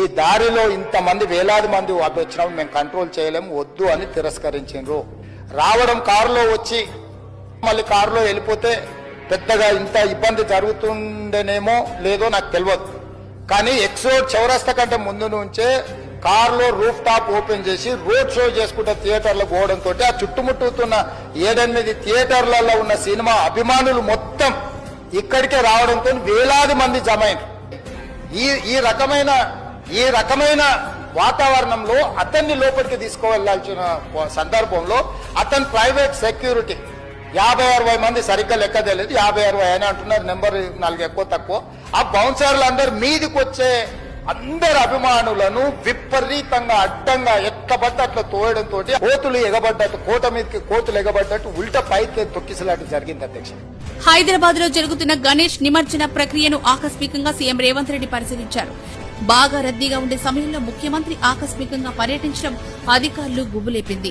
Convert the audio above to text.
ఈ దారిలో ఇంతమంది వేలాది మంది అటు వచ్చినప్పుడు మేము కంట్రోల్ చేయలేము, వద్దు అని తిరస్కరించారు. రావడం కారులో వచ్చి మళ్ళీ కారులో వెళ్ళిపోతే పెద్దగా ఇంత ఇబ్బంది జరుగుతుండేనేమో లేదో నాకు తెలియదు. కానీ ఎక్సోడ్ చౌరస్తా కంటే ముందు నుంచే కారులో రూఫ్ టాప్ ఓపెన్ చేసి రోడ్ షో చేసుకుంటే థియేటర్లకు పోవడంతో ఆ చుట్టుముట్టుతున్న 7-8 థియేటర్లలో ఉన్న సినిమా అభిమానులు మొత్తం ఇక్కడికే రావడంతో వేలాది మంది జమైంది. ఈ రకమైన వాతావరణంలో అతన్ని లోపలికి తీసుకువెళ్లాల్సిన సందర్భంలో అతను ప్రైవేట్ సెక్యూరిటీ 50-60 మంది సరిగ్గా లెక్క తెలియదు, 50-60 అని అంటున్నారు, నెంబర్ 4 ఎక్కువ తక్కువ. ఆ బౌన్సర్లు అందరు మీదికి వచ్చే అందరు అభిమానులను విపరీతంగా అడ్డంగా ఎక్కబడ్డ అట్లా తోయడంతో కోతులు ఎగబడ్డట్టు, కోట మీదకి కోతులు ఎగబడ్డట్టు ఉల్టా పైకి తొక్కిసలాట జరిగింది. అధ్యక్ష, హైదరాబాద్ లో జరుగుతున్న గణేష్ నిమజ్జన ప్రక్రియను ఆకస్మికంగా సీఎం రేవంత్ రెడ్డి పరిశీలించారు. బాగా రద్దీగా ఉండే సమయంలో ముఖ్యమంత్రి ఆకస్మికంగా పర్యటించడం అధికారులు గుబులేపింది.